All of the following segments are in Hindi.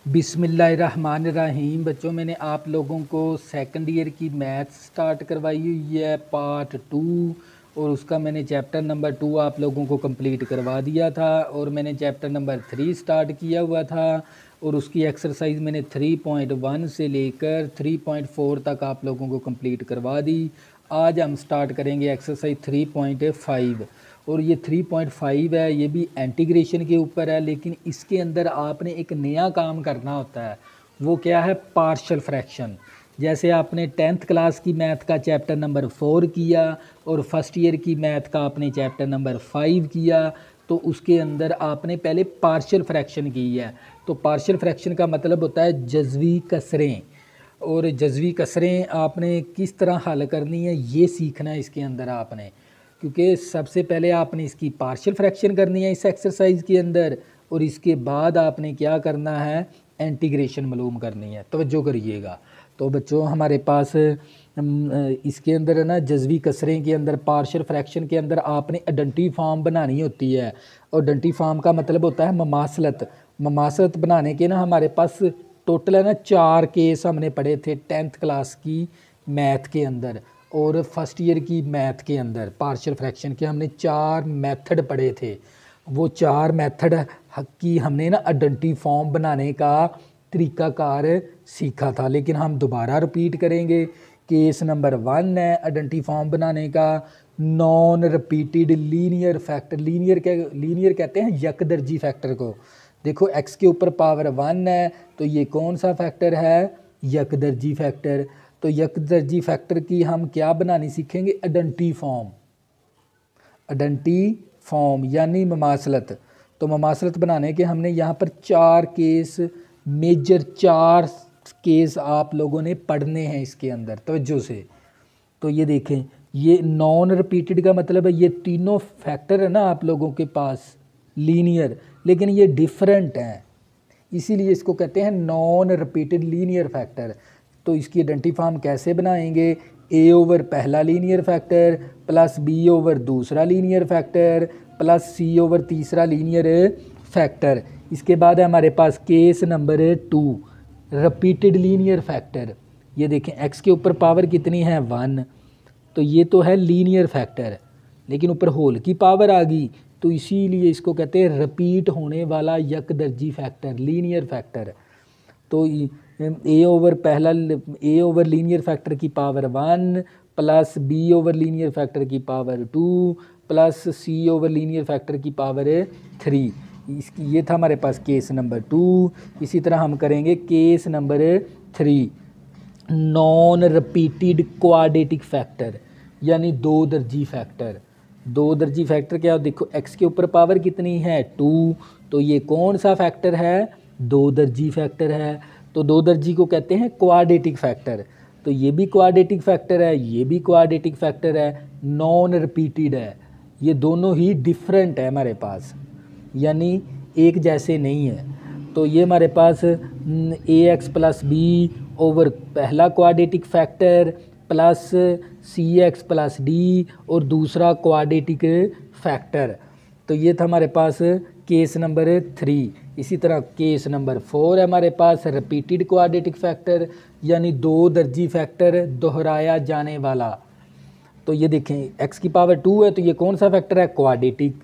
बिस्मिल्लाहिर्रहमानिर्रहीम। बच्चों, मैंने आप लोगों को सेकंड ईयर की मैथ्स स्टार्ट करवाई हुई है पार्ट 2, और उसका मैंने चैप्टर नंबर 2 आप लोगों को कंप्लीट करवा दिया था। और मैंने चैप्टर नंबर 3 स्टार्ट किया हुआ था, और उसकी एक्सरसाइज मैंने 3.1 से लेकर 3.4 तक आप लोगों को कंप्लीट करवा दी। आज हम स्टार्ट करेंगे एक्सरसाइज 3.5, और ये 3.5 है, ये भी इंटीग्रेशन के ऊपर है, लेकिन इसके अंदर आपने एक नया काम करना होता है। वो क्या है? Partial fraction. जैसे आपने 10th क्लास की मैथ का चैप्टर नंबर 4 किया और फर्स्ट ईयर की मैथ का आपने चैप्टर नंबर 5 किया, तो उसके अंदर आपने पहले पार्शियल फ्रैक्शन की है। तो पार्शियल फ्रैक्शन का मतलब होता है जज़वी कसरें, और जज़वी कसरें आपने किस तरह हल करनी है ये सीखना है इसके अंदर आपने, क्योंकि सबसे पहले आपने इसकी पार्शियल फ्रैक्शन करनी है इस एक्सरसाइज के अंदर, और इसके बाद आपने क्या करना है? इंटीग्रेशन मालूम करनी है। तवज्जो करिएगा। तो बच्चों, हमारे पास इसके अंदर है ना, जज़वी कसरें के अंदर पार्शियल फ्रैक्शन के अंदर आपने आइडेंटिटी फॉर्म बनानी होती है। और आइडेंटिटी फॉर्म का मतलब होता है ममासलत। ममासलत बनाने के ना हमारे पास टोटल है ना 4 केस हमने पढ़े थे 10th क्लास की मैथ के अंदर, और फर्स्ट ईयर की मैथ के अंदर पार्शियल फ्रैक्शन के हमने 4 मेथड पढ़े थे। वो 4 मेथड की हमने ना आइडेंटिटी फॉर्म बनाने का तरीकाकार सीखा था, लेकिन हम दोबारा रिपीट करेंगे। केस नंबर 1 है आइडेंटिटी फॉर्म बनाने का, non repeated linear factor. Linear कहते हैं यकदर्जी फैक्टर को। देखो, x के ऊपर पावर 1 है, तो ये कौन सा फैक्टर है? यकदर्जी फैक्टर। तो यकदर्जी फैक्टर की हम क्या बनानी सीखेंगे? आइडेंटिटी फॉर्म यानी ममासलत। तो ममासलत बनाने के हमने यहाँ पर 4 केस, मेजर 4 केस आप लोगों ने पढ़ने हैं इसके अंदर, तवज्जो से। तो ये देखें, ये नॉन रिपीटेड का मतलब है ये तीनों फैक्टर है ना आप लोगों के पास लीनियर, लेकिन ये डिफरेंट हैं, इसीलिए इसको कहते हैं नॉन रिपीटेड लीनियर फैक्टर। तो इसकी आइडेंटिटी फॉर्म कैसे बनाएंगे? a ओवर पहला linear factor plus b over दूसरा linear factor plus c over तीसरा लीनियर फैक्टर। इसके बाद है हमारे पास case number 2, repeated linear factor. ये देखें, x के ऊपर पावर कितनी है? 1। तो ये तो है लीनियर फैक्टर, लेकिन ऊपर होल की पावर आ गई, तो इसीलिए इसको कहते हैं रिपीट होने वाला यकदर्जी फैक्टर, लीनियर फैक्टर। तो a ओवर लीनियर फैक्टर की power 1 plus b over linear factor की power 2 plus c over linear factor की पावर 3। इसकी ये था हमारे पास केस नंबर 2। इसी तरह हम करेंगे case number 3, non repeated quadratic factor यानी 2 दर्जी फैक्टर। 2 दर्जी फैक्टर क्या? देखो, x के ऊपर पावर कितनी है? 2। तो ये कौन सा फैक्टर है? 2 दर्जी फैक्टर है। तो 2 दर्जी को कहते हैं क्वाड्रेटिक फैक्टर। तो ये भी क्वाड्रेटिक फैक्टर है, ये भी क्वाड्रेटिक फैक्टर है, नॉन रिपीटेड है। ये दोनों ही डिफरेंट है हमारे पास, यानी एक जैसे नहीं है। तो ये हमारे पास ax प्लस बी ओवर पहला quadratic factor plus cx plus D और दूसरा क्वाड्रेटिक फैक्टर। तो ये था हमारे पास केस नंबर 3। इसी तरह केस नंबर 4 है हमारे पास रिपीटेड क्वाड्रेटिक फैक्टर यानी 2 दर्जी फैक्टर, दोहराया जाने वाला। तो ये देखें, x की पावर 2 है, तो ये कौन सा फैक्टर है? क्वाड्रेटिक।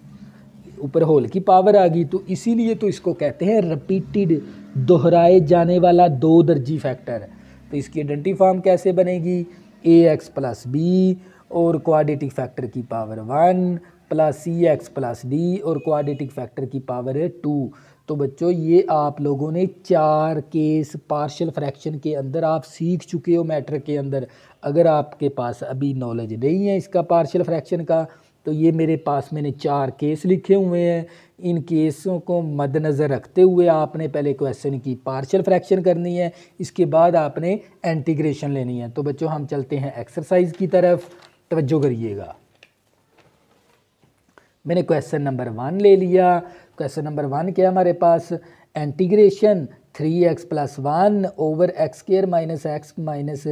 ऊपर होल की पावर आ गई, तो इसीलिए तो इसको कहते हैं रिपीटेड, दोहराए जाने वाला 2 दर्जी फैक्टर। तो इसकी आइडेंटिटी फॉर्म कैसे बनेगी? ax प्लस बी और क्वाड्रेटिक फैक्टर की power 1 plus cx plus D और क्वाड्रेटिक फैक्टर की पावर 2। तो बच्चों, ये आप लोगों ने 4 केस पार्शियल फ्रैक्शन के अंदर आप सीख चुके हो मैटर के अंदर। अगर आपके पास अभी नॉलेज नहीं है इसका पार्शियल फ्रैक्शन का, तो ये मेरे पास मैंने 4 केस लिखे हुए हैं। इन केसों को मद्देनज़र रखते हुए आपने पहले क्वेश्चन की पार्शियल फ्रैक्शन करनी है, इसके बाद आपने इंटीग्रेशन लेनी है। तो बच्चों, हम चलते हैं एक्सरसाइज की तरफ, तवज्जो करिएगा। मैंने क्वेश्चन नंबर 1 ले लिया। क्वेश्चन नंबर 1 क्या हमारे पास? Integration 3x plus 1 over x² minus x minus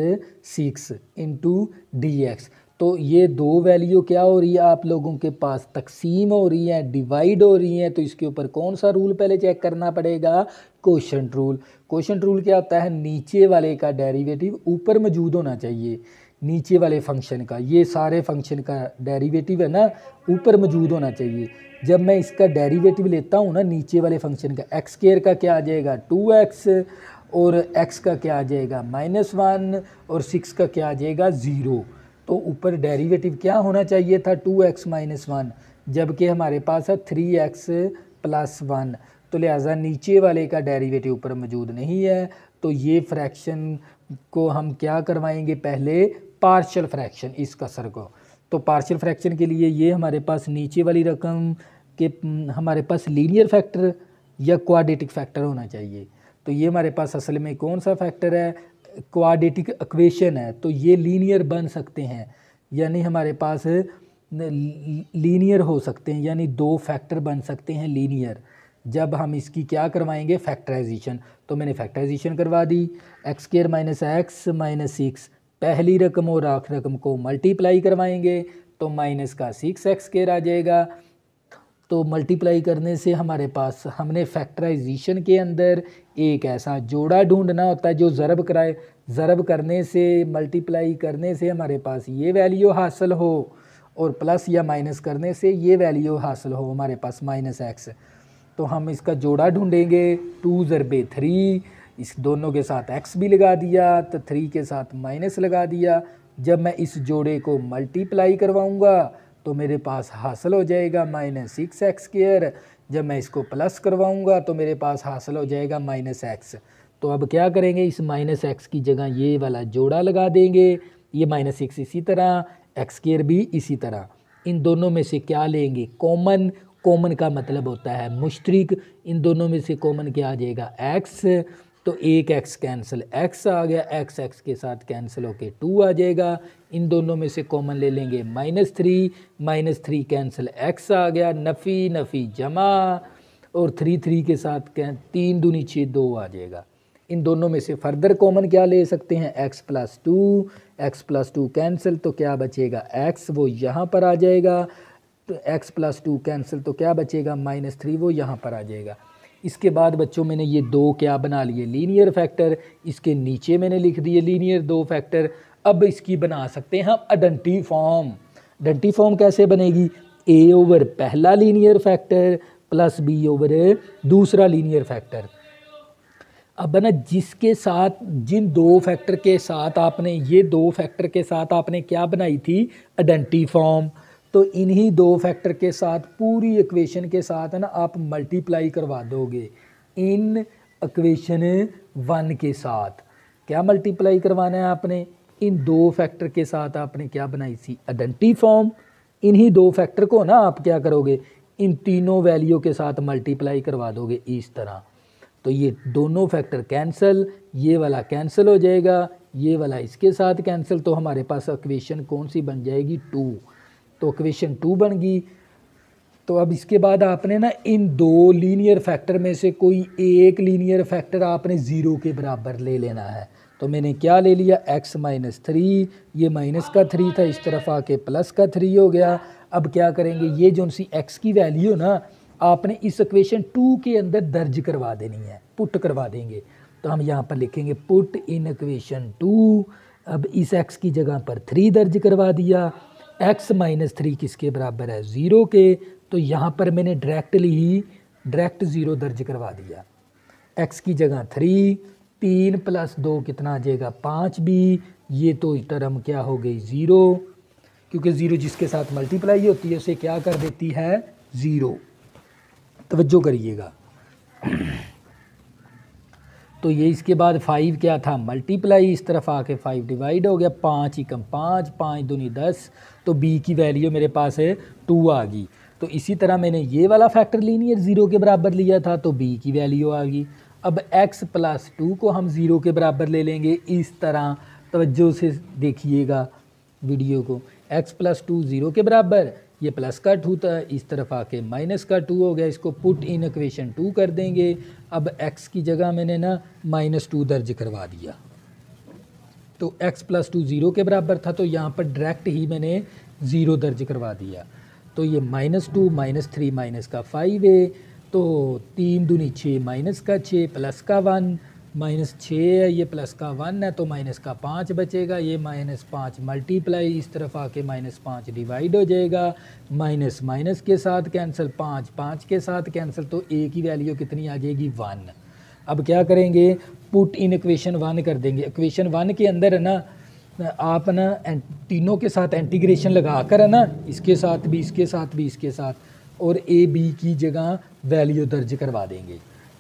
6 into d x. तो ये दो वैल्यू क्या हो रही है आप लोगों के पास, तकसीम हो रही है, डिवाइड हो रही है। तो इसके ऊपर कौन सा रूल पहले चेक करना पड़ेगा, कोशेंट रूल। कोशेंट रूल क्या होता है, नीचे वाले का डेरिवेटिव ऊपर मौजूद होना चाहिए, नीचे वाले फंक्शन का, ये सारे फंक्शन का डेरिवेटिव है ना ऊपर मौजूद होना चाहिए। जब मैं इसका डेरिवेटिव लेता हूँ ना नीचे वाले फंक्शन का, एक्स स्क्वायर का क्या आ जाएगा 2x, और x का क्या आ जाएगा -1, और 6 का क्या आ जाएगा 0। तो ऊपर डेरिवेटिव क्या होना चाहिए था 2x - 1, जबकि हमारे पास है 3x + 1। तो लिहाजा नीचे वाले का डेरिवेटिव ऊपर मौजूद नहीं है। तो ये फ्रैक्शन को हम क्या करवाएंगे, पहले पार्शियल फ्रैक्शन इस कसर को। तो पार्शियल फ्रैक्शन के लिए ये हमारे पास नीचे वाली रकम के हमारे पास लीनियर फैक्टर या क्वाड्रेटिक फैक्टर होना चाहिए। तो ये हमारे पास असल में कौन सा फैक्टर है, क्वाड्रेटिक इक्वेशन है। तो ये लीनियर बन सकते हैं, यानी हमारे पास लीनियर हो सकते हैं, यानी दो फैक्टर बन सकते हैं लीनियर, जब हम इसकी क्या करवाएंगे फैक्टराइजेशन। तो मैंने फैक्टराइजेशन करवा दी, x² - x - 6 पहली रकम और आखिरी रकम को मल्टीप्लाई करवाएंगे तो माइनस का 6x² आ जाएगा। तो मल्टीप्लाई करने से हमारे पास, हमने फैक्टराइजेशन के अंदर एक ऐसा जोड़ा ढूंढना होता है जो ज़रब कराए, ज़रब करने से मल्टीप्लाई करने से हमारे पास ये वैल्यू हासिल हो, और प्लस या माइनस करने से ये वैल्यू हासिल हो हमारे पास -x। तो हम इसका जोड़ा ढूंढेंगे, 2 ज़रबे 3, इस दोनों के साथ x भी लगा दिया, तो 3 के साथ माइनस लगा दिया। जब मैं इस जोड़े को मल्टीप्लाई करवाऊँगा तो मेरे पास हासिल हो जाएगा -6x²। जब मैं इसको प्लस करवाऊंगा तो मेरे पास हासिल हो जाएगा -x। तो अब क्या करेंगे, इस -x की जगह ये वाला जोड़ा लगा देंगे, ये -6 इसी तरह, x² भी इसी तरह। इन दोनों में से क्या लेंगे, कॉमन। कॉमन का मतलब होता है मुश्तरक। इन दोनों में से कॉमन क्या आ जाएगा x। तो एक x कैंसिल, x आ गया, x के साथ कैंसिल होके 2 आ जाएगा। इन दोनों में से कॉमन ले लेंगे -3 कैंसिल, x आ गया, नफ़ी नफ़ी जमा, और 3 के साथ 3 दूनी 6 2 आ जाएगा। इन दोनों में से फर्दर कॉमन क्या ले सकते हैं, x + 2 कैंसिल, तो क्या बचेगा x, वो यहाँ पर आ जाएगा। तो x + 2 कैंसिल, तो क्या बचेगा -3, वो यहाँ पर आ जाएगा। इसके बाद बच्चों मैंने ये दो क्या बना लिए, लीनियर फैक्टर। इसके नीचे मैंने लिख दिए लीनियर दो फैक्टर। अब इसकी बना सकते हैं हम आइडेंटिटी फॉर्म। आइडेंटिटी फॉर्म कैसे बनेगी, a/, पहला लीनियर फैक्टर + b/, दूसरा लीनियर फैक्टर। अब ना जिसके साथ, जिन दो फैक्टर के साथ आपने, ये दो फैक्टर के साथ आपने क्या बनाई थी, आइडेंटिटी फॉर्म। तो इन्हीं दो फैक्टर के साथ पूरी इक्वेशन के साथ है ना आप मल्टीप्लाई करवा दोगे इन इक्वेशन 1 के साथ। क्या मल्टीप्लाई करवाना है आपने, इन दो फैक्टर के साथ आपने क्या बनाई थी, आइडेंटिटी फॉर्म। इन्हीं दो फैक्टर को ना आप क्या करोगे, इन तीनों वैल्यू के साथ मल्टीप्लाई करवा दोगे इस तरह। तो ये दोनों फैक्टर कैंसिल, ये वाला कैंसिल हो जाएगा, ये वाला इसके साथ कैंसिल। तो हमारे पास इक्वेशन कौन सी बन जाएगी, 2। तो इक्वेशन 2 बन गई। तो अब इसके बाद आपने ना इन दो लीनियर फैक्टर में से कोई एक लीनियर फैक्टर आपने 0 के बराबर ले लेना है। तो मैंने क्या ले लिया, x - 3, ये माइनस का 3 था, इस तरफ आके प्लस का 3 हो गया। अब क्या करेंगे, ये जो सी x की वैल्यू ना आपने इस इक्वेशन 2 के अंदर दर्ज करवा देनी है, पुट करवा देंगे। तो हम यहाँ पर लिखेंगे पुट इन इक्वेशन 2। अब इस x की जगह पर 3 दर्ज करवा दिया, x - 3 किसके बराबर है, 0 के। तो यहाँ पर मैंने डायरेक्ट 0 दर्ज करवा दिया, x की जगह 3, 3 + 2 कितना आ जाएगा 5 भी, ये तो टर्म क्या हो गई 0, क्योंकि 0 जिसके साथ मल्टीप्लाई होती है उसे क्या कर देती है 0। तवज्जो करिएगा। तो ये इसके बाद 5 क्या था, मल्टीप्लाई, इस तरफ आके 5 डिवाइड हो गया, 5 × 5, 5 दूनी 10। तो b की वैल्यू मेरे पास है 2 आ गई। तो इसी तरह मैंने ये वाला फैक्टर लीनियर 0 के बराबर लिया था, तो b की वैल्यू आ गई। अब x + 2 को हम 0 के बराबर ले लेंगे इस तरह, तवज्जो से देखिएगा वीडियो को। x + 2 0 के बराबर, ये प्लस का 2 था, इस तरफ आके माइनस का 2 हो गया, इसको पुट इन इक्वेशन 2 कर देंगे। अब x की जगह मैंने ना -2 दर्ज करवा दिया। तो x+2 0 के बराबर था, तो यहाँ पर डायरेक्ट ही मैंने 0 दर्ज करवा दिया। तो ये -2 -3 माइनस का 5 है, तो 3 दूनी 6 माइनस का 6 प्लस का 1 -6 है, ये प्लस का 1 है, तो माइनस का 5 बचेगा। ये -5 मल्टीप्लाई इस तरफ आके -5 डिवाइड हो जाएगा, माइनस माइनस के साथ कैंसिल, 5 5 के साथ कैंसिल, तो ए की वैल्यू कितनी आ जाएगी 1। अब क्या करेंगे, पुट इन इक्वेशन 1 कर देंगे। इक्वेशन 1 के अंदर है ना आप ना तीनों के साथ इंटीग्रेशन लगा कर है ना, इसके साथ भी इसके साथ भी इसके साथ, और ए बी की जगह वैल्यू दर्ज करवा देंगे।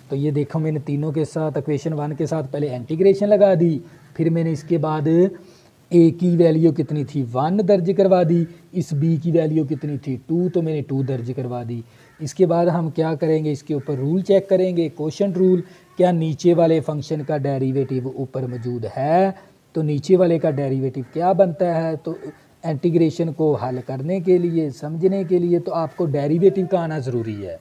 तो ये देखो मैंने तीनों के साथ इक्वेशन 1 के साथ पहले इंटीग्रेशन लगा दी, फिर मैंने इसके बाद ए की वैल्यू कितनी थी 1 दर्ज करवा दी, इस बी की वैल्यू कितनी थी 2, तो मैंने 2 दर्ज करवा दी। इसके बाद हम क्या करेंगे, इसके ऊपर रूल चेक करेंगे, क्वोशंट रूल, क्या नीचे वाले फंक्शन का डेरिवेटिव ऊपर मौजूद है, तो नीचे वाले का डेरिवेटिव क्या बनता है। तो इंटीग्रेशन को हल करने के लिए, समझने के लिए, तो आपको डेरिवेटिव का आना ज़रूरी है।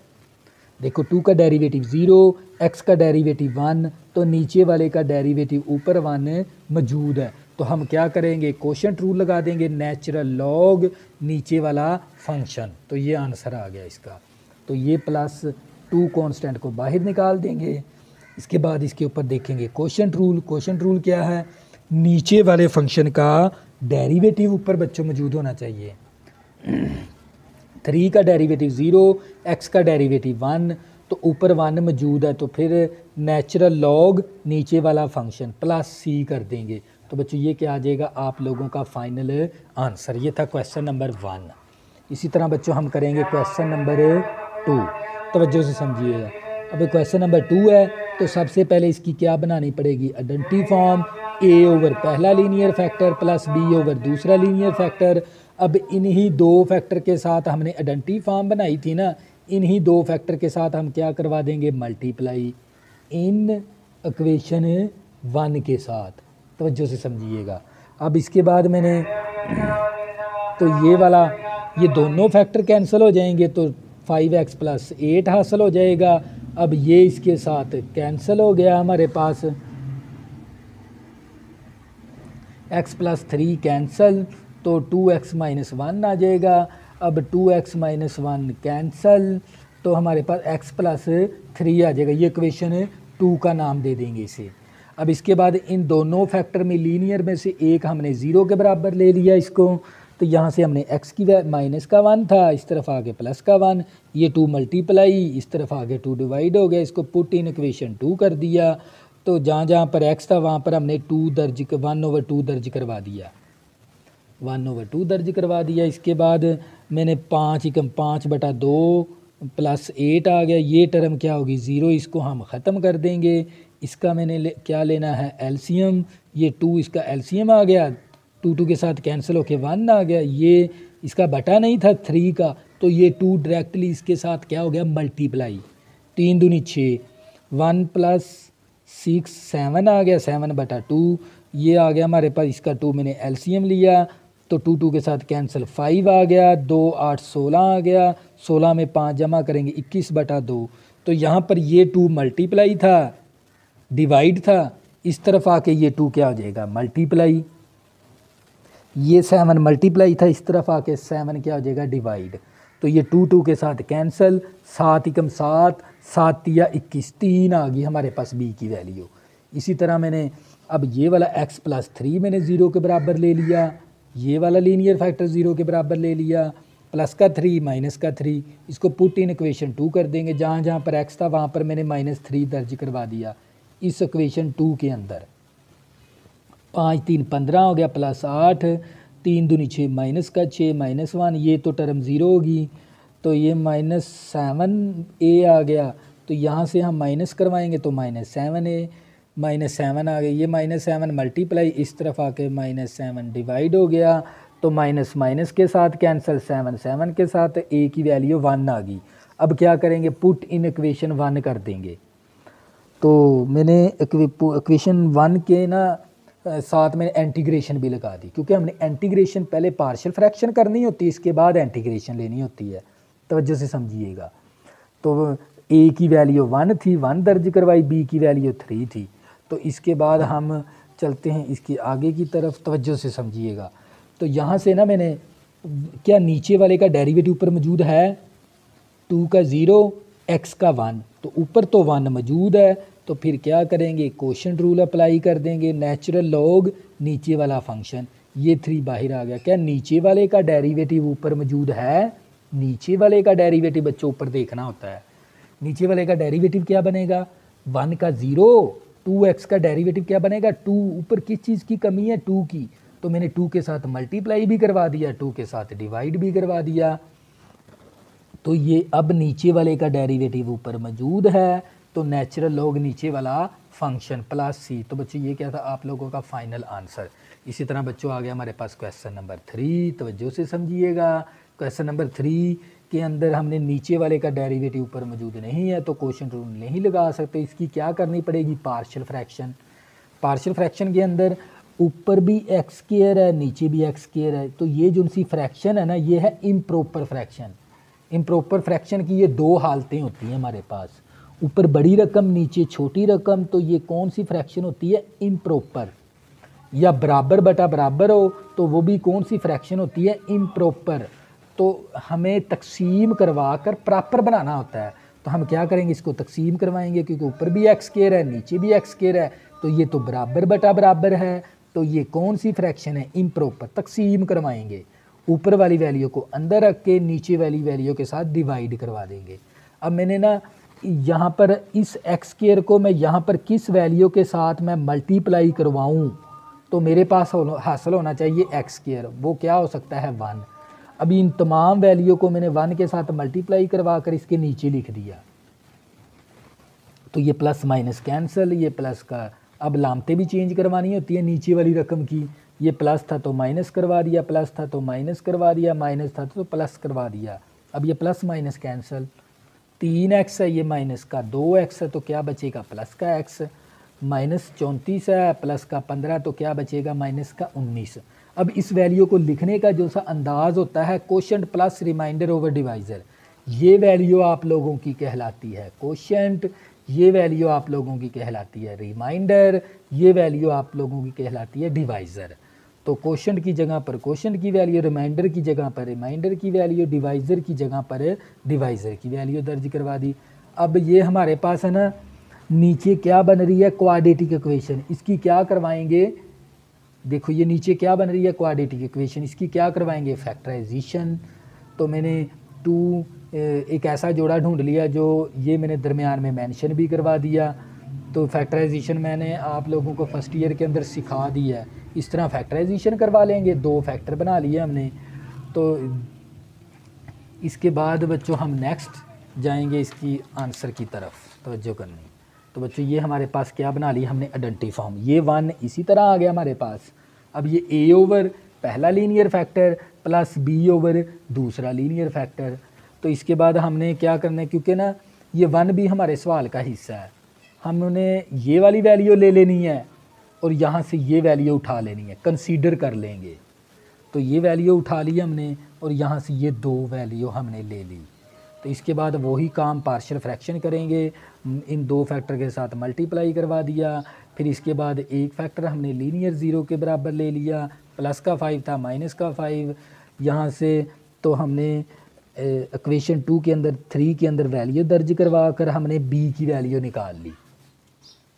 देखो 2 का डेरिवेटिव 0, x का डेरिवेटिव 1, तो नीचे वाले का डेरिवेटिव ऊपर 1 मौजूद है। तो हम क्या करेंगे, क्वोशंट रूल लगा देंगे, नेचुरल लॉग नीचे वाला फंक्शन, तो ये आंसर आ गया इसका। तो ये +2 कांस्टेंट को बाहर निकाल देंगे। इसके बाद इसके ऊपर देखेंगे क्वोशंट रूल। क्वोशंट रूल क्या है, नीचे वाले फंक्शन का डेरिवेटिव ऊपर बच्चों मौजूद होना चाहिए। 3 का डेरिवेटिव 0, x का डेरिवेटिव 1, तो ऊपर 1 मौजूद है, तो फिर नेचुरल लॉग नीचे वाला फंक्शन +c कर देंगे। तो बच्चों ये क्या आ जाएगा आप लोगों का फाइनल आंसर। ये था क्वेश्चन नंबर 1। इसी तरह बच्चों हम करेंगे क्वेश्चन नंबर 2, तवज्जो से समझिएगा। अब क्वेश्चन नंबर 2 है, तो सबसे पहले इसकी क्या बनानी पड़ेगी, आइडेंटिटी फॉर्म, a ओवर पहला linear factor plus b over दूसरा लीनियर फैक्टर। अब इन्हीं 2 फैक्टर के साथ हमने आइडेंटिटी फॉर्म बनाई थी ना, इन्हीं 2 फैक्टर के साथ हम क्या करवा देंगे, मल्टीप्लाई इन इक्वेशन 1 के साथ, तवज्जो से समझिएगा। अब इसके बाद मैंने तो ये वाला, ये दोनों फैक्टर कैंसिल हो जाएंगे, तो 5x + 8 हासिल हो जाएगा। अब ये इसके साथ कैंसिल हो गया, हमारे पास x + 3 कैंसिल, तो 2x - 1 आ जाएगा। अब 2x - 1 कैंसिल, तो हमारे पास x + 3 आ जाएगा। ये इक्वेशन 2 का नाम दे देंगे इसे। अब इसके बाद इन दोनों फैक्टर में लीनियर में से एक हमने 0 के बराबर ले लिया इसको, तो यहाँ से हमने x की माइनस का 1 था, इस तरफ आगे प्लस का 1, ये 2 मल्टीप्लाई, इस तरफ आगे 2 डिवाइड हो गया, इसको पुट इन इक्वेशन 2 कर दिया। तो जहाँ जहाँ पर x था वहाँ पर हमने 1/2 दर्ज करवा दिया, 1/2 दर्ज करवा दिया। इसके बाद मैंने 5/2 + 8 आ गया, ये टर्म क्या होगी 0, इसको हम ख़त्म कर देंगे। इसका मैंने क्या लेना है एलसीएम, ये 2 इसका एलसीएम आ गया, 2 के साथ कैंसिल होके 1 आ गया। ये इसका बटा नहीं था 3 का, तो ये 2 डायरेक्टली इसके साथ क्या हो गया मल्टीप्लाई, 3 दूनी 6, 1 + 6 7 आ गया, 7/2 ये आ गया हमारे पास। इसका 2 मैंने एलसीएम लिया, तो 2 के साथ कैंसिल 5 आ गया, 2 8 16 आ गया, 16 में 5 जमा करेंगे 21/2। तो यहाँ पर ये 2 मल्टीप्लाई था, डिवाइड था, इस तरफ आके ये 2 क्या हो जाएगा मल्टीप्लाई, ये 7 मल्टीप्लाई था, इस तरफ आके 7 क्या हो जाएगा डिवाइड। तो ये 2 के साथ कैंसिल, 7 × 7 7 या 21, 3 आ गई हमारे पास b की वैल्यू। इसी तरह मैंने अब ये वाला x + 3 मैंने 0 के बराबर ले लिया, ये वाला लीनियर फैक्टर 0 के बराबर ले लिया, प्लस का 3 माइनस का 3, इसको पुट इन इक्वेशन 2 कर देंगे। जहाँ जहाँ पर x था वहाँ पर मैंने -3 दर्ज करवा दिया इस इक्वेशन 2 के अंदर। 5 3 15 हो गया, +8, 3 दूनी 6 माइनस का 6 -1, ये तो टर्म 0 होगी, तो ये -7a आ गया। तो यहाँ से हम माइनस करवाएंगे तो -7a, -7 आ गया, ये -7 मल्टीप्लाई, इस तरफ आके -7 डिवाइड हो गया, तो माइनस माइनस के साथ कैंसिल, 7 7 के साथ a की वैल्यू 1 आ गई। अब क्या करेंगे पुट इन इक्वेशन 1 कर देंगे। तो मैंने इक्वेशन 1 के ना साथ में इंटीग्रेशन भी लगा दी, क्योंकि हमने इंटीग्रेशन पहले पार्शियल फ्रैक्शन करनी होती है, इसके बाद इंटीग्रेशन लेनी होती है, तवज्जो से समझिएगा। तो a की वैल्यू 1 थी, 1 दर्ज करवाई, b की वैल्यू 3 थी। तो इसके बाद हम चलते हैं इसके आगे की तरफ, तवज्जो से समझिएगा। तो यहाँ से ना मैंने क्या नीचे वाले का डेरिवेटिव ऊपर मौजूद है, 2 का 0 x का 1, तो ऊपर तो 1 मौजूद है, तो फिर क्या करेंगे, कोशेंट रूल अप्लाई कर देंगे, नेचुरल लॉग नीचे वाला फंक्शन, ये 3 बाहर आ गया। क्या नीचे वाले का डेरिवेटिव ऊपर मौजूद है, नीचे वाले का डेरिवेटिव बच्चों ऊपर देखना होता है। नीचे वाले का डेरिवेटिव क्या बनेगा, 1 का 0, 2x का डेरिवेटिव क्या बनेगा 2, ऊपर किस चीज़ की कमी है, 2 की, तो मैंने 2 के साथ मल्टीप्लाई भी करवा दिया, 2 के साथ डिवाइड भी करवा दिया। तो ये अब नीचे वाले का डेरिवेटिव ऊपर मौजूद है, तो नेचुरल लॉग नीचे वाला फंक्शन प्लस सी। तो बच्चों ये क्या था आप लोगों का फाइनल आंसर। इसी तरह बच्चों आ गया हमारे पास क्वेश्चन नंबर 3, तवज्जो से समझिएगा। क्वेश्चन नंबर 3 के अंदर हमने नीचे वाले का डेरिवेटिव ऊपर मौजूद नहीं है, तो कोशेंट रूल नहीं लगा सकते, इसकी क्या करनी पड़ेगी, पार्शियल फ्रैक्शन। पार्शियल फ्रैक्शन के अंदर ऊपर भी एक्स स्क्वायर है, नीचे भी एक्स स्क्वायर है, तो ये जो सी फ्रैक्शन है ना, ये है इम्प्रॉपर फ्रैक्शन। इम्प्रॉपर फ्रैक्शन की ये 2 हालतें होती हैं हमारे पास, ऊपर बड़ी रकम नीचे छोटी रकम, तो ये कौन सी फ्रैक्शन होती है, इम्प्रॉपर। या बराबर बटा बराबर हो तो वो भी कौन सी फ्रैक्शन होती है, इम्प्रॉपर। तो हमें तकसीम करवा कर प्रॉपर बनाना होता है, तो हम क्या करेंगे, इसको तकसीम करवाएंगे, क्योंकि ऊपर भी एक्स स्क्वायर है नीचे भी एक्स स्क्वायर है, तो ये तो बराबर बटा बराबर है, तो ये कौन सी फ्रैक्शन है, इम्प्रॉपर। तकसीम करवाएंगे, ऊपर वाली वैल्यू को अंदर रख के नीचे वाली वैल्यू के साथ डिवाइड करवा देंगे। अब मैंने ना यहाँ पर इस एक्स स्क्वायर को मैं यहाँ पर किस वैल्यू के साथ मैं मल्टीप्लाई करवाऊँ, तो मेरे पास हासिल होना चाहिए एक्स स्क्वायर, वो क्या हो सकता है 1। अभी इन तमाम वैल्यू को मैंने 1 के साथ मल्टीप्लाई करवा कर इसके नीचे लिख दिया, तो ये प्लस माइनस कैंसिल, ये प्लस का अब लामते भी चेंज करवानी होती है नीचे वाली रकम की, ये प्लस था तो माइनस करवा दिया, प्लस था तो माइनस करवा दिया, माइनस था तो प्लस करवा दिया। अब ये प्लस माइनस कैंसिल, 3x है, ये माइनस का 2x है, तो क्या बचेगा प्लस का x, माइनस 34 है, प्लस का 15, तो क्या बचेगा माइनस का 19। अब इस वैल्यू को लिखने का जो सा अंदाज़ होता है, quotient plus remainder over divisor, ये वैल्यू आप लोगों की कहलाती है कोशेंट, ये वैल्यू आप लोगों की कहलाती है रिमाइंडर, ये वैल्यू आप लोगों की कहलाती है डिवाइज़र। तो कोशेंट की जगह पर कोशेंट की वैल्यू, रिमाइंडर की जगह पर रिमाइंडर की वैल्यू, डिवाइज़र की जगह पर डिवाइज़र की वैल्यू दर्ज करवा दी। अब ये हमारे पास है ना, नीचे क्या बन रही है, क्वाड्रेटिक इक्वेशन, इसकी क्या करवाएंगे, देखो ये नीचे क्या बन रही है, क्वाड्रेटिक इक्वेशन, इसकी क्या करवाएंगे, फैक्टराइजेशन। तो मैंने 2 एक ऐसा जोड़ा ढूंढ लिया जो ये मैंने दरमियान में मेंशन भी करवा दिया। तो फैक्टराइजेशन मैंने आप लोगों को फर्स्ट ईयर के अंदर सिखा दी है, इस तरह फैक्टराइजेशन करवा लेंगे, 2 फैक्टर बना लिए हमने। तो इसके बाद बच्चों हम नेक्स्ट जाएंगे इसकी आंसर की तरफ, तवज्जो करनी। तो बच्चों ये हमारे पास क्या बना ली हमने, आइडेंटिटी फॉर्म, ये 1 इसी तरह आ गया हमारे पास। अब ये a ओवर पहला linear factor plus b over दूसरा लीनियर फैक्टर। तो इसके बाद हमने क्या करना है, क्योंकि ना ये 1 भी हमारे सवाल का हिस्सा है, हमने ये वाली वैल्यू ले लेनी है और यहाँ से ये वैल्यू उठा लेनी है, कंसीडर कर लेंगे। तो ये वैल्यू उठा ली हमने और यहाँ से ये 2 वैल्यू हमने ले ली। तो इसके बाद वही काम पार्शियल फ्रैक्शन करेंगे, इन 2 फैक्टर के साथ मल्टीप्लाई करवा दिया, फिर इसके बाद एक फैक्टर हमने लीनियर 0 के बराबर ले लिया, प्लस का 5 था माइनस का 5, यहाँ से तो हमने इक्वेशन 2 के अंदर 3 के अंदर वैल्यू दर्ज करवा कर हमने b की वैल्यू निकाल ली।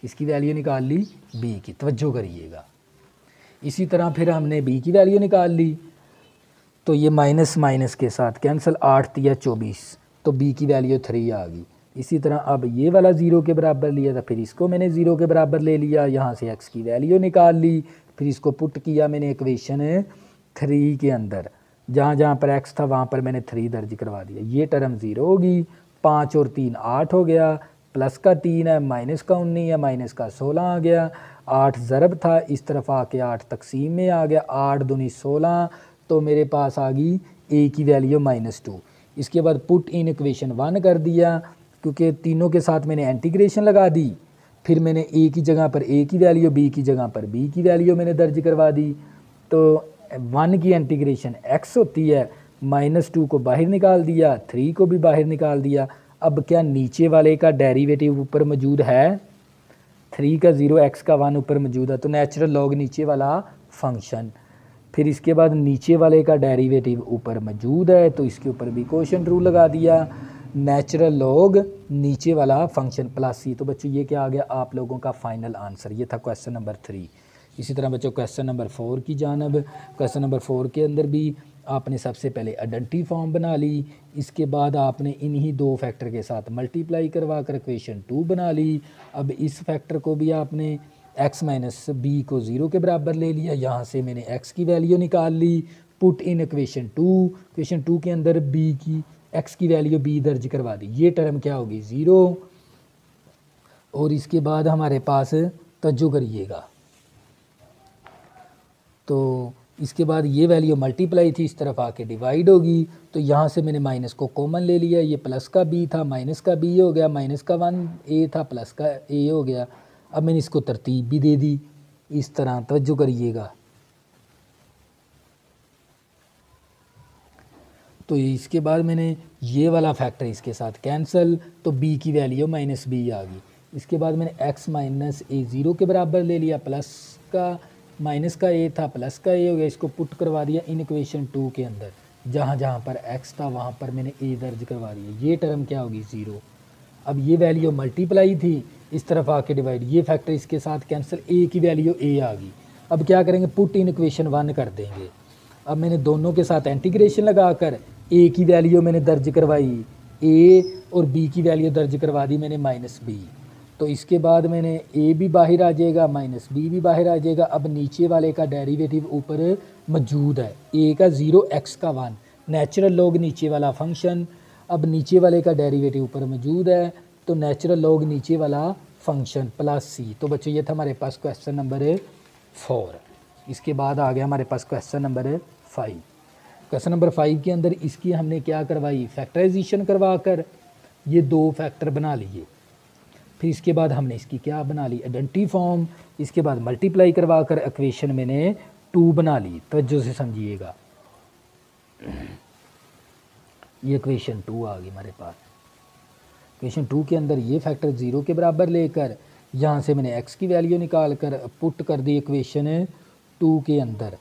किसकी वैल्यू निकाल ली, b की, तवज्जो करिएगा। इसी तरह फिर हमने b की वैल्यू निकाल ली, तो ये माइनस माइनस के साथ कैंसिल, 8 या 24, तो b की वैल्यू 3 आ गई। इसी तरह अब ये वाला 0 के बराबर लिया था, फिर इसको मैंने 0 के बराबर ले लिया, यहाँ से x की वैल्यू निकाल ली, फिर इसको पुट किया मैंने इक्वेशन 3 के अंदर, जहाँ जहाँ पर x था वहाँ पर मैंने 3 दर्ज करवा दिया। ये टर्म 0 होगी, 5 और 3 8 हो गया, प्लस का 3 है, माइनस का 19 है, माइनस का 16 आ गया, 8 ज़रब था, इस तरफ आके 8 तकसीम में आ गया, 8 दूनी 16, तो मेरे पास आ गई a की वैल्यू -2। इसके बाद पुट इन इक्वेशन 1 कर दिया, क्योंकि तीनों के साथ मैंने इंटीग्रेशन लगा दी, फिर मैंने a की जगह पर a की वैल्यू, b की जगह पर b की वैल्यू मैंने दर्ज करवा दी। तो 1 की इंटीग्रेशन x होती है, -2 को बाहर निकाल दिया, 3 को भी बाहर निकाल दिया। अब क्या नीचे वाले का डेरिवेटिव ऊपर मौजूद है, 3 का 0 x का 1 ऊपर मौजूद है, तो नेचुरल लॉग नीचे वाला फंक्शन। फिर इसके बाद नीचे वाले का डेरिवेटिव ऊपर मौजूद है, तो इसके ऊपर भी क्वोशिएंट रूल लगा दिया, नेचुरल लॉग नीचे वाला फंक्शन प्लस सी। तो बच्चों ये क्या आ गया आप लोगों का फाइनल आंसर, ये था क्वेश्चन नंबर 3। इसी तरह बच्चों क्वेश्चन नंबर 4 की जानब, क्वेश्चन नंबर 4 के अंदर भी आपने सबसे पहले आइडेंटिटी फॉर्म बना ली, इसके बाद आपने इन्हीं दो फैक्टर के साथ मल्टीप्लाई करवा कर इक्वेशन 2 बना ली। अब इस फैक्टर को भी आपने x माइनस बी को 0 के बराबर ले लिया, यहाँ से मैंने x की वैल्यू निकाल ली, पुट इन इक्वेशन 2, इक्वेशन 2 के अंदर b की x की वैल्यू b दर्ज करवा दी, ये टर्म क्या होगी 0। और इसके बाद हमारे पास तवज्जो करिएगा, तो इसके बाद ये वैल्यू मल्टीप्लाई थी इस तरफ आके डिवाइड होगी, तो यहाँ से मैंने माइनस को कॉमन ले लिया, ये प्लस का b था माइनस का b हो गया, माइनस का 1 a था प्लस का a हो गया। अब मैंने इसको तरतीब भी दे दी इस तरह, तवज्जो करिएगा। तो इसके बाद मैंने ये वाला फैक्टर इसके साथ कैंसिल, तो b की वैल्यू माइनस b आ गई। इसके बाद मैंने x माइनस a 0 के बराबर ले लिया, प्लस का माइनस का a था प्लस का a हो गया, इसको पुट करवा दिया इन इक्वेशन 2 के अंदर, जहाँ जहाँ पर x था वहाँ पर मैंने a दर्ज करवा दिया, ये टर्म क्या होगी 0। अब ये वैल्यू मल्टीप्लाई थी इस तरफ आके डिवाइड, ये फैक्टर इसके साथ कैंसिल, a की वैल्यू a आ गई। अब क्या करेंगे पुट इन इक्वेशन 1 कर देंगे। अब मैंने दोनों के साथ इंटीग्रेशन लगाकर a की वैल्यू मैंने दर्ज करवाई a और b की वैल्यू दर्ज करवा दी मैंने माइनस b। तो इसके बाद मैंने a भी बाहर आ जाएगा माइनस b भी बाहर आ जाएगा। अब नीचे वाले का डेरिवेटिव ऊपर मौजूद है, a का 0 x का 1, नेचुरल लॉग नीचे वाला फंक्शन। अब नीचे वाले का डेरिवेटिव ऊपर मौजूद है, तो नेचुरल लॉग नीचे वाला फंक्शन प्लस सी। तो बच्चों ये था हमारे पास क्वेश्चन नंबर 4। इसके बाद आ गया हमारे पास क्वेश्चन नंबर 5। क्वेश्चन नंबर 5 के अंदर इसकी हमने क्या करवाई, फैक्टराइजेशन करवा कर ये दो फैक्टर बना लिए। फिर इसके बाद हमने इसकी क्या बना ली आइडेंटिटी फॉर्म, इसके बाद मल्टीप्लाई करवा कर इक्वेशन मैंने 2 बना ली। तवज्जो से समझिएगा, ये इक्वेशन 2 आ गई हमारे पास। इक्वेशन 2 के अंदर ये फैक्टर 0 के बराबर लेकर यहाँ से मैंने x की वैल्यू निकाल कर पुट कर दी इक्वेशन 2 के अंदर,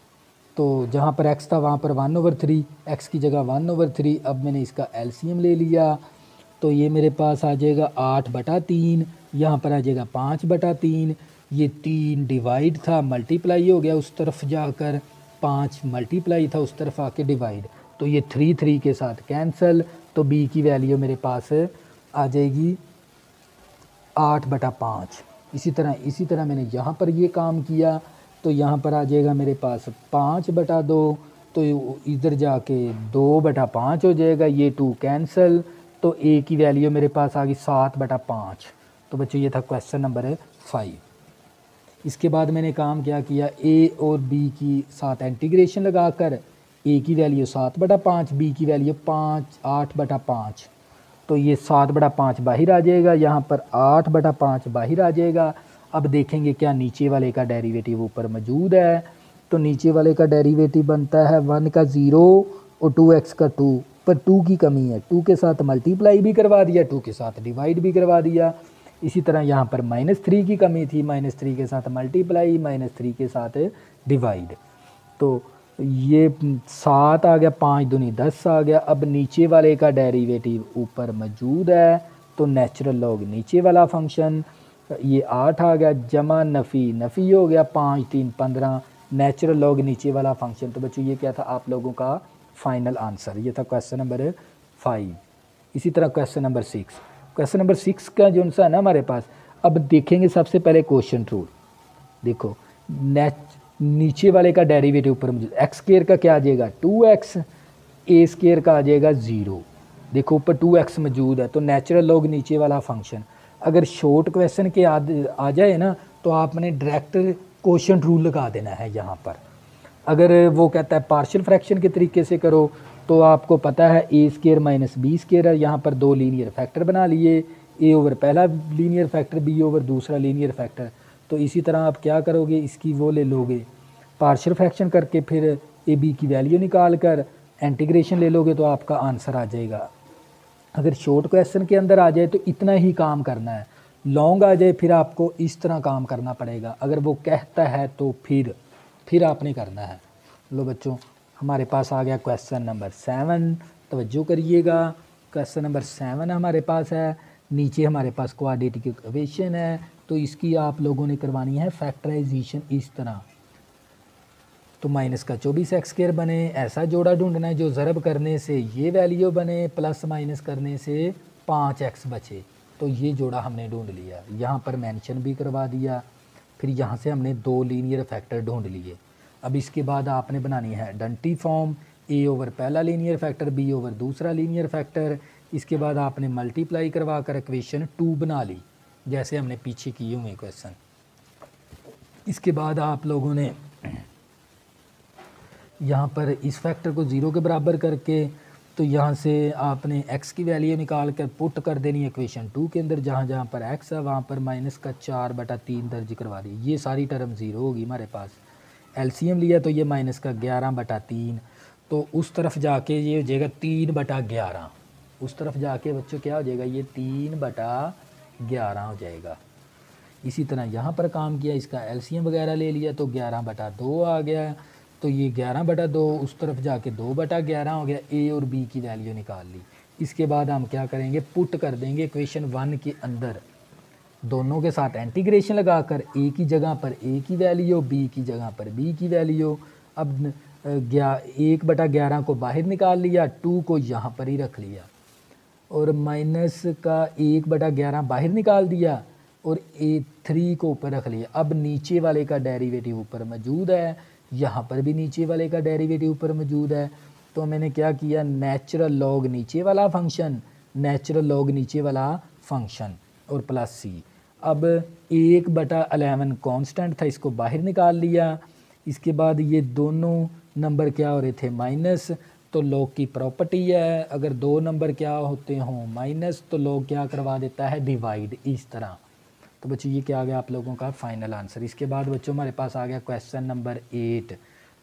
तो जहाँ पर x था वहाँ पर 1/3, x की जगह 1/3। अब मैंने इसका एलसीएम ले लिया, तो ये मेरे पास आ जाएगा 8/3, यहाँ पर आ जाएगा 5/3। ये 3 डिवाइड था मल्टीप्लाई हो गया उस तरफ जाकर, 5 मल्टीप्लाई था उस तरफ आके डिवाइड, तो ये 3 के साथ कैंसिल। तो b की वैल्यू मेरे पास आ जाएगी 8/5। इसी तरह मैंने यहाँ पर ये काम किया, तो यहाँ पर आ जाएगा मेरे पास 5/2, तो इधर जाके 2/5 हो जाएगा, ये 2 कैंसिल, तो a की वैल्यू मेरे पास आ गई 7/5। तो बच्चों ये था क्वेश्चन नंबर 5। इसके बाद मैंने काम क्या किया, a और b की साथ इंटीग्रेशन लगाकर a की वैल्यू 7/5, b की वैल्यू 8/5, तो ये 7/5 बाहर आ जाएगा, यहाँ पर 8/5 बाहर आ जाएगा। अब देखेंगे क्या नीचे वाले का डेरिवेटिव ऊपर मौजूद है, तो नीचे वाले का डेरिवेटिव बनता है 1 का 0 और 2x का 2, पर 2 की कमी है, 2 के साथ मल्टीप्लाई भी करवा दिया, 2 के साथ डिवाइड भी करवा दिया। इसी तरह यहाँ पर -3 की कमी थी, -3 के साथ मल्टीप्लाई, -3 के साथ डिवाइड, तो ये 7 आ गया, 5 दूनी 10 आ गया। अब नीचे वाले का डेरिवेटिव ऊपर मौजूद है, तो नेचुरल लॉग नीचे वाला फंक्शन, ये 8 आ गया, जमा नफ़ी हो गया, 5 3 15, नेचुरल लॉग नीचे वाला फंक्शन। तो बच्चों ये क्या था आप लोगों का फाइनल आंसर, ये था क्वेश्चन नंबर 5। इसी तरह क्वेश्चन नंबर 6, क्वेश्चन नंबर 6 का जो आंसर है ना हमारे पास, अब देखेंगे सबसे पहले क्वोशिएंट रूल। देखो नीचे वाले का डेरिवेटिव ऊपर मौजूद, एक्स स्क्वायर का क्या आ जाएगा 2x, a स्क्वायर का आ जाएगा 0। देखो ऊपर 2x मौजूद है, तो नेचुरल लॉग नीचे वाला फंक्शन। अगर शॉर्ट क्वेश्चन के आ जाए ना, तो आपने डायरेक्ट क्वोशिएंट रूल लगा देना है यहाँ पर। अगर वो कहता है पार्शियल फ्रैक्शन के तरीके से करो, तो आपको पता है a square minus b square है, यहाँ पर 2 लीनियर फैक्टर बना लिए, a ओवर पहला लीनियर फैक्टर, b ओवर दूसरा लीनियर फैक्टर। तो इसी तरह आप क्या करोगे, इसकी वो ले लोगे पार्शियल फ्रैक्शन करके, फिर ए बी की वैल्यू निकाल कर इंटीग्रेशन ले लोगे, तो आपका आंसर आ जाएगा। अगर शॉर्ट क्वेश्चन के अंदर आ जाए तो इतना ही काम करना है, लॉन्ग आ जाए फिर आपको इस तरह काम करना पड़ेगा, अगर वो कहता है तो फिर आपने करना है। लो बच्चों, हमारे पास आ गया क्वेश्चन नंबर 7, तवज्जो करिएगा। क्वेश्चन नंबर 7 हमारे पास है, नीचे हमारे पास क्वाड्रेटिक इक्वेशन है, तो इसकी आप लोगों ने करवानी है फैक्टराइजेशन इस तरह। तो माइनस का 24x² बने, ऐसा जोड़ा ढूंढना है जो ज़रब करने से ये वैल्यू बने, प्लस माइनस करने से 5x बचे। तो ये जोड़ा हमने ढूंढ लिया, यहाँ पर मेंशन भी करवा दिया। फिर यहाँ से हमने 2 लीनियर फैक्टर ढूंढ लिए। अब इसके बाद आपने बनानी है डंटी फॉर्म, a ओवर पहला लीनियर फैक्टर, b ओवर दूसरा लीनियर फैक्टर। इसके बाद आपने मल्टीप्लाई करवा कर इक्वेशन 2 बना ली, जैसे हमने पीछे किए हुए क्वेश्चन। इसके बाद आप लोगों ने यहाँ पर इस फैक्टर को 0 के बराबर करके, तो यहाँ से आपने x की वैल्यू निकाल कर पुट कर देनी है इक्वेशन 2 के अंदर। जहाँ जहाँ पर x है वहाँ पर माइनस का 4/3 दर्ज करवा दी। ये सारी टर्म 0 होगी हमारे पास। एलसीएम लिया तो ये माइनस का 11/3, तो उस तरफ जाके ये हो जाएगा 3/11। उस तरफ जाके बच्चों क्या हो जाएगा, ये 3/11 हो जाएगा। इसी तरह यहाँ पर काम किया, इसका एलसीएम वगैरह ले लिया तो 11/2 आ गया। तो ये 11/2 उस तरफ जाके 2/11 हो गया। ए और बी की वैल्यू निकाल ली। इसके बाद हम क्या करेंगे, पुट कर देंगे इक्वेशन 1 के अंदर, दोनों के साथ इंटीग्रेशन लगाकर ए की जगह पर ए की वैल्यू, बी की जगह पर बी की वैल्यू। अब 1/11 को बाहर निकाल लिया, 2 को यहाँ पर ही रख लिया, और माइनस का 1/11 बाहर निकाल दिया और 3 को ऊपर रख लिया। अब नीचे वाले का डेरिवेटिव ऊपर मौजूद है, यहाँ पर भी नीचे वाले का डेरिवेटिव ऊपर मौजूद है। तो मैंने क्या किया, नेचुरल लॉग नीचे वाला फंक्शन, नेचुरल लॉग नीचे वाला फंक्शन और प्लस सी। अब 1/11 कांस्टेंट था, इसको बाहर निकाल लिया। इसके बाद ये दोनों नंबर क्या हो रहे थे, माइनस। तो लॉग की प्रॉपर्टी है, अगर 2 नंबर क्या होते हों माइनस, तो लॉग क्या करवा देता है, डिवाइड, इस तरह। तो बच्चों ये क्या आ गया आप लोगों का फाइनल आंसर। इसके बाद बच्चों हमारे पास आ गया क्वेश्चन नंबर 8।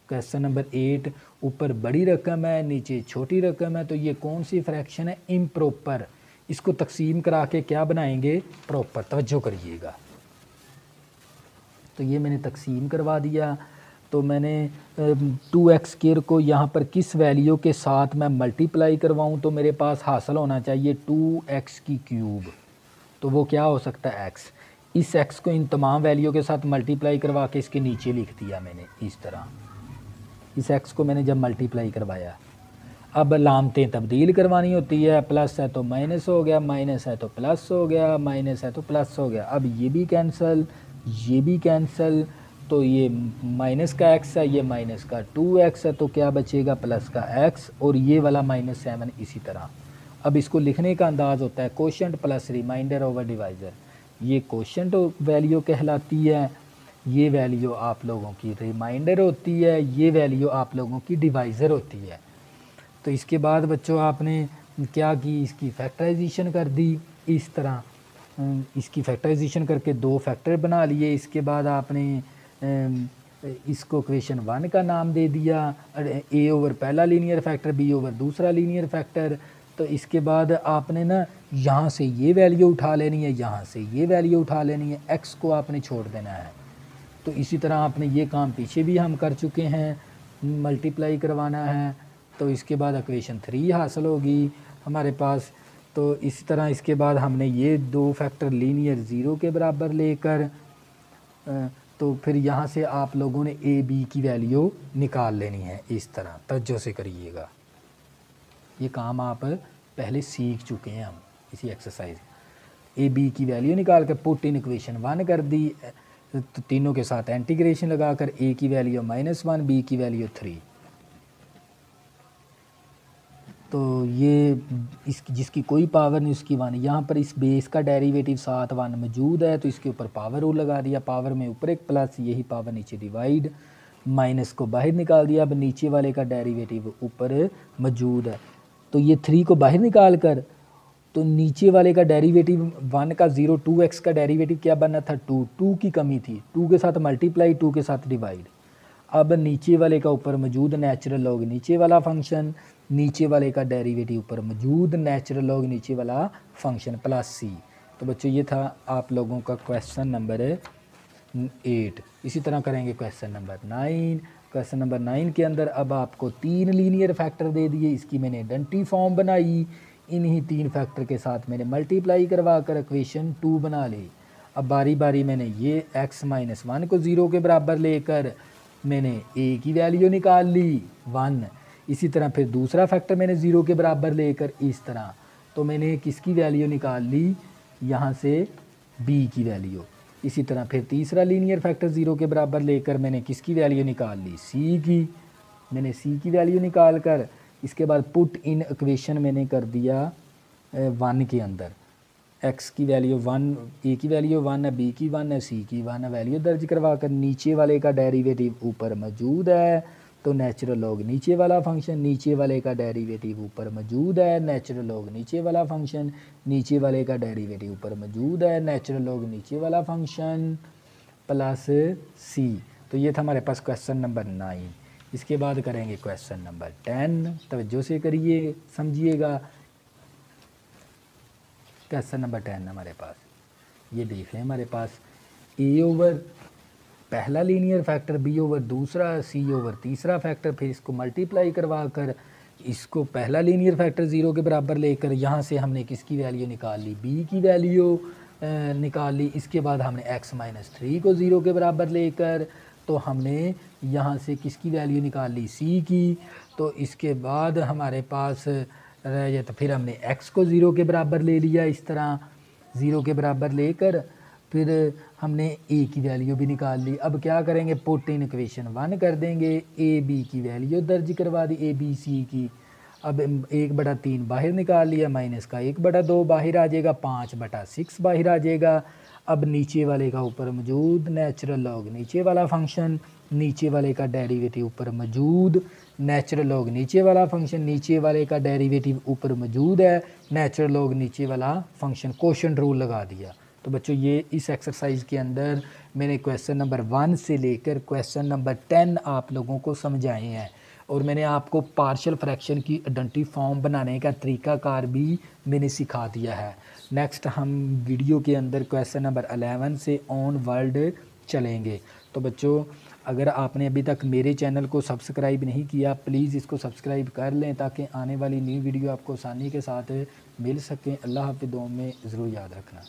क्वेश्चन नंबर 8, ऊपर बड़ी रकम है नीचे छोटी रकम है, तो ये कौन सी फ्रैक्शन है, इम्प्रॉपर। इसको तकसीम करा के क्या बनाएंगे, प्रॉपर। तवज्जो करिएगा, तो ये मैंने तकसीम करवा दिया। तो मैंने 2x² को यहाँ पर किस वैल्यू के साथ मैं मल्टीप्लाई करवाऊँ, तो मेरे पास हासिल होना चाहिए 2x³। तो वो क्या हो सकता है, x। इस x को इन तमाम वैल्यू के साथ मल्टीप्लाई करवा के इसके नीचे लिख दिया मैंने इस तरह। इस x को मैंने जब मल्टीप्लाई करवाया, अब लामतें तब्दील करवानी होती है, प्लस है तो माइनस हो गया, माइनस है तो प्लस हो गया, माइनस है तो प्लस हो गया। अब ये भी कैंसिल, ये भी कैंसिल, तो ये माइनस का x है, ये माइनस का 2x है, तो क्या बचेगा, प्लस का x, और ये वाला -7 इसी तरह। अब इसको लिखने का अंदाज़ होता है quotient plus remainder over divisor. ये कोशेंट वैल्यू कहलाती है, ये वैल्यू आप लोगों की रिमाइंडर होती है, ये वैल्यू आप लोगों की डिवाइज़र होती है। तो इसके बाद बच्चों आपने क्या की, इसकी फैक्टराइजेशन कर दी इस तरह। इसकी फैक्टराइजेशन करके 2 फैक्टर बना लिए। इसके बाद आपने इसको इक्वेशन 1 का नाम दे दिया, ए ओवर पहला लीनियर फैक्टर, बी ओवर दूसरा लीनियर फैक्टर। तो इसके बाद आपने ना यहाँ से ये वैल्यू उठा लेनी है, यहाँ से ये वैल्यू उठा लेनी है, x को आपने छोड़ देना है। तो इसी तरह आपने ये काम पीछे भी हम कर चुके हैं, मल्टीप्लाई करवाना है। तो इसके बाद इक्वेशन 3 हासिल होगी हमारे पास। तो इसी तरह इसके बाद हमने ये 2 फैक्टर लीनियर 0 के बराबर लेकर, तो फिर यहाँ से आप लोगों ने ए बी की वैल्यू निकाल लेनी है इस तरह। तवज्जो से करिएगा, ये काम आप पहले सीख चुके हैं हम इसी एक्सरसाइज। ए बी की वैल्यू निकाल कर पुट इन इक्वेशन 1 कर दी, तो तीनों के साथ इंटीग्रेशन लगाकर ए की वैल्यू -1, बी की वैल्यू 3। तो ये जिसकी कोई पावर नहीं उसकी 1। यहाँ पर इस बेस का डेरिवेटिव साथ 1 मौजूद है, तो इसके ऊपर पावर रूल लगा दिया, पावर में ऊपर एक प्लस, यही पावर नीचे डिवाइड, माइनस को बाहर निकाल दिया। अब नीचे वाले का डेरिवेटिव ऊपर मौजूद है, तो ये 3 को बाहर निकाल कर, तो नीचे वाले का डेरिवेटिव 1 का 0, 2x का डेरिवेटिव क्या बनना था, 2 की कमी थी, 2 के साथ मल्टीप्लाई, 2 के साथ डिवाइड। अब नीचे वाले का ऊपर मौजूद नेचुरल लॉग नीचे वाला फंक्शन, नीचे वाले का डेरिवेटिव ऊपर मौजूद नेचुरल लॉग नीचे वाला फंक्शन प्लस सी। तो बच्चों ये था आप लोगों का क्वेश्चन नंबर 8। इसी तरह करेंगे क्वेश्चन नंबर 9। क्वेश्चन नंबर 9 के अंदर अब आपको 3 लीनियर फैक्टर दे दिए, इसकी मैंने आइडेंटिटी फॉर्म बनाई, इन्हीं 3 फैक्टर के साथ मैंने मल्टीप्लाई करवा कर इक्वेशन 2 बना ली। अब बारी बारी मैंने ये x-1 को 0 के बराबर लेकर मैंने a की वैल्यू निकाल ली 1। इसी तरह फिर दूसरा फैक्टर मैंने 0 के बराबर लेकर इस तरह, तो मैंने किसकी वैल्यू निकाल ली यहाँ से b की वैल्यू। इसी तरह फिर तीसरा लीनियर फैक्टर 0 के बराबर लेकर मैंने किसकी वैल्यू निकाल ली c की, मैंने c की वैल्यू निकाल कर इसके बाद पुट इन इक्वेशन मैंने कर दिया 1 के अंदर। x की वैल्यू 1, a की वैल्यू 1 है, b की 1 है, c की 1 है, वैल्यू दर्ज करवा कर नीचे वाले का डेरिवेटिव ऊपर मौजूद है, तो नेचुरल लॉग नीचे वाला फंक्शन, नीचे वाले का डेरिवेटिव ऊपर मौजूद है, नेचुरल लॉग नीचे वाला फंक्शन, नीचे वाले का डेरिवेटिव ऊपर मौजूद है, नेचुरल लॉग नीचे वाला फंक्शन प्लस c। तो ये था हमारे पास क्वेश्चन नंबर 9। इसके बाद करेंगे क्वेश्चन नंबर 10। तवज्जो से करिए, समझिएगा। क्वेश्चन नंबर 10 हमारे पास ये देख लें, हमारे पास a ओवर पहला लीनियर फैक्टर, b ओवर दूसरा, c ओवर तीसरा फैक्टर, फिर इसको मल्टीप्लाई करवा कर इसको पहला लीनियर फैक्टर 0 के बराबर लेकर यहाँ से हमने किसकी वैल्यू निकाल ली, b की वैल्यू निकाल ली। इसके बाद हमने x-3 को 0 के बराबर लेकर तो हमने यहाँ से किसकी वैल्यू निकाल ली, c की। तो इसके बाद हमारे पास रह जाए तो फिर हमने x को 0 के बराबर ले लिया, इस तरह 0 के बराबर लेकर फिर हमने a की वैल्यू भी निकाल ली। अब क्या करेंगे, पुट इन इक्वेशन 1 कर देंगे, a b की वैल्यू दर्ज करवा दी a b c की। अब 1/3 बाहर निकाल लिया, माइनस का 1/2 बाहर आ जाएगा, 5/6 बाहर आ जाएगा। अब नीचे वाले का ऊपर मौजूद नेचुरल लॉग नीचे वाला फंक्शन, नीचे वाले का डेरिवेटिव ऊपर मौजूद, नेचुरल लॉग नीचे वाला फंक्शन, नीचे वाले का डेरिवेटिव ऊपर मौजूद है, नेचुरल लॉग नीचे वाला फंक्शन, कोशेंट रूल लगा दिया। तो बच्चों ये इस एक्सरसाइज के अंदर मैंने क्वेश्चन नंबर 1 से लेकर क्वेश्चन नंबर 10 आप लोगों को समझाए हैं, और मैंने आपको पार्शियल फ्रैक्शन की आइडेंटिटी फॉर्म बनाने का तरीकाकार भी मैंने सिखा दिया है। नेक्स्ट हम वीडियो के अंदर क्वेश्चन नंबर 11 से ऑन वर्ल्ड चलेंगे। तो बच्चों अगर आपने अभी तक मेरे चैनल को सब्सक्राइब नहीं किया, प्लीज़ इसको सब्सक्राइब कर लें ताकि आने वाली न्यू वीडियो आपको आसानी के साथ मिल सकें। अल्लाह हाफ़िज़, दुआ में ज़रूर याद रखना।